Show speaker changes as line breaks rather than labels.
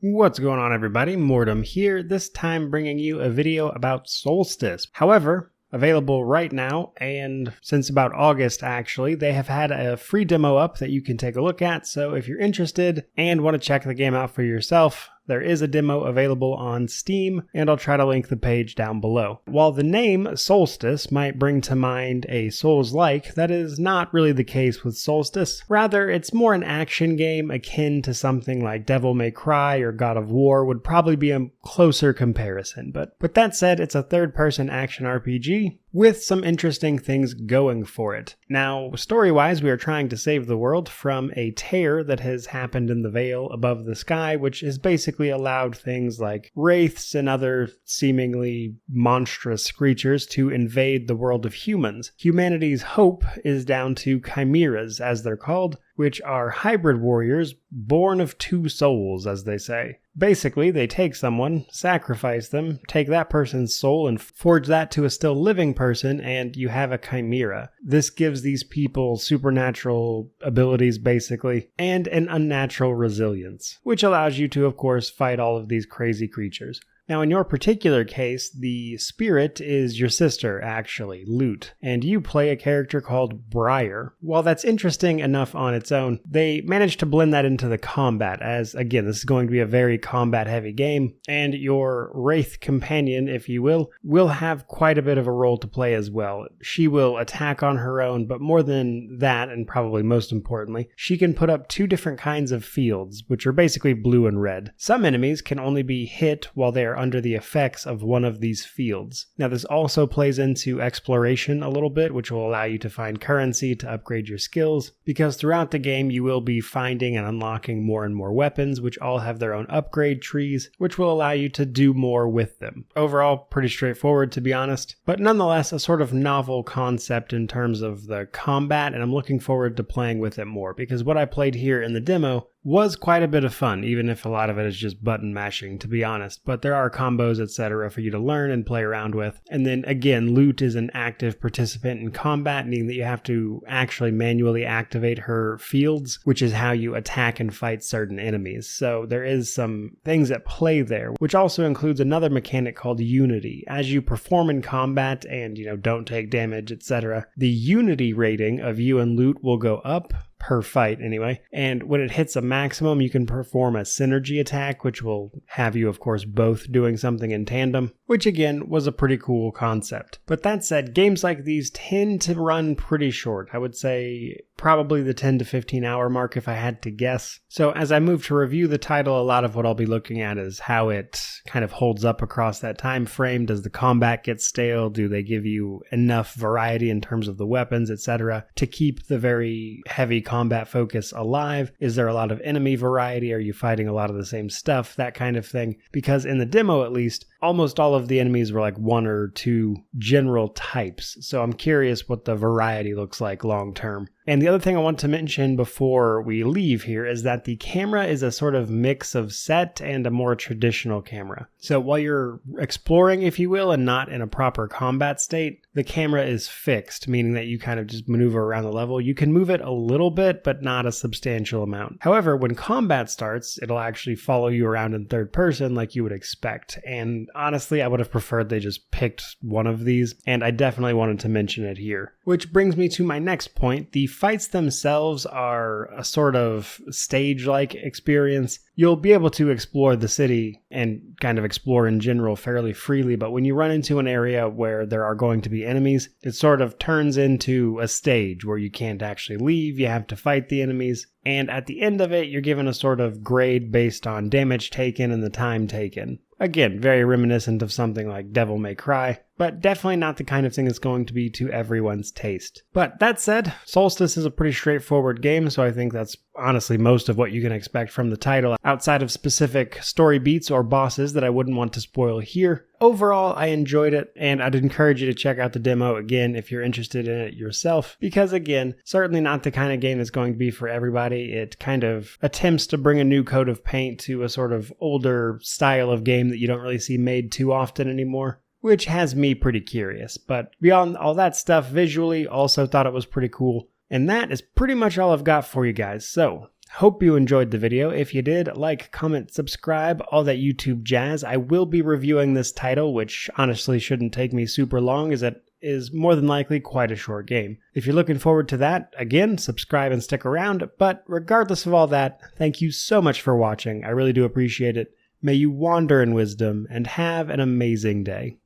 What's going on, everybody? Mortem here, this time bringing you a video about Soulstice. However, available right now, and since about August actually, they have had a free demo up that you can take a look at, so if you're interested and want to check the game out for yourself, there is a demo available on Steam, and I'll try to link the page down below. While the name Soulstice might bring to mind a Souls-like, that is not really the case with Soulstice. Rather, it's more an action game akin to something like Devil May Cry or God of War would probably be a closer comparison. But with that said, it's a third-person action RPG with some interesting things going for it. Now, story-wise, we are trying to save the world from a tear that has happened in the veil above the sky, which has basically allowed things like wraiths and other seemingly monstrous creatures to invade the world of humans. Humanity's hope is down to chimeras, as they're called, which are hybrid warriors born of two souls, as they say. Basically, they take someone, sacrifice them, take that person's soul and forge that to a still living person, and you have a chimera. This gives these people supernatural abilities, basically, and an unnatural resilience, which allows you to, of course, fight all of these crazy creatures. Now, in your particular case, the spirit is your sister, actually, Lute, and you play a character called Briar. While that's interesting enough on its own, they managed to blend that into the combat, as, again, this is going to be a very combat-heavy game, and your Wraith companion, if you will have quite a bit of a role to play as well. She will attack on her own, but more than that, and probably most importantly, she can put up two different kinds of fields, which are basically blue and red. Some enemies can only be hit while they are under the effects of one of these fields. Now, this also plays into exploration a little bit, which will allow you to find currency to upgrade your skills, because throughout the game you will be finding and unlocking more and more weapons, which all have their own upgrade trees, which will allow you to do more with them. Overall, pretty straightforward, to be honest, but nonetheless a sort of novel concept in terms of the combat, and I'm looking forward to playing with it more, because what I played here in the demo was quite a bit of fun, even if a lot of it is just button mashing, to be honest. But there are combos, etc. for you to learn and play around with. And then again, Lute is an active participant in combat, meaning that you have to actually manually activate her fields, which is how you attack and fight certain enemies. So there is some things at play there, which also includes another mechanic called Unity. As you perform in combat and, don't take damage, etc., the Unity rating of you and Lute will go up, per fight anyway, and when it hits a maximum, you can perform a synergy attack, which will have you, of course, both doing something in tandem, which again was a pretty cool concept. But that said, games like these tend to run pretty short. I would say probably the 10 to 15 hour mark if I had to guess. So as I move to review the title, a lot of what I'll be looking at is how it kind of holds up across that time frame. Does the combat get stale? Do they give you enough variety in terms of the weapons, etc., to keep the very heavy combat focus alive? Is there a lot of enemy variety? Are you fighting a lot of the same stuff? That kind of thing. Because in the demo, at least, almost all of the enemies were like one or two general types. So I'm curious what the variety looks like long term. And the other thing I want to mention before we leave here is that the camera is a sort of mix of set and a more traditional camera. So while you're exploring, if you will, and not in a proper combat state, the camera is fixed, meaning that you kind of just maneuver around the level. You can move it a little bit, but not a substantial amount. However, when combat starts, it'll actually follow you around in third person like you would expect. And honestly, I would have preferred they just picked one of these, and I definitely wanted to mention it here. Which brings me to my next point. The fights themselves are a sort of stage-like experience. You'll be able to explore the city and kind of explore in general fairly freely, but when you run into an area where there are going to be enemies, it sort of turns into a stage where you can't actually leave, you have to fight the enemies, and at the end of it, you're given a sort of grade based on damage taken and the time taken. Again, very reminiscent of something like Devil May Cry, but definitely not the kind of thing that's going to be to everyone's taste. But that said, Soulstice is a pretty straightforward game, so I think that's honestly most of what you can expect from the title, outside of specific story beats or bosses that I wouldn't want to spoil here. Overall, I enjoyed it, and I'd encourage you to check out the demo again if you're interested in it yourself, because again, certainly not the kind of game that's going to be for everybody. It kind of attempts to bring a new coat of paint to a sort of older style of game that you don't really see made too often anymore, which has me pretty curious. But beyond all that stuff, visually, also thought it was pretty cool. And that is pretty much all I've got for you guys. So, Hope you enjoyed the video. If you did, like, comment, subscribe, all that YouTube jazz. I will be reviewing this title, which honestly shouldn't take me super long, as it is more than likely quite a short game. If you're looking forward to that, again, subscribe and stick around. But regardless of all that, thank you so much for watching. I really do appreciate it. May you wander in wisdom and have an amazing day.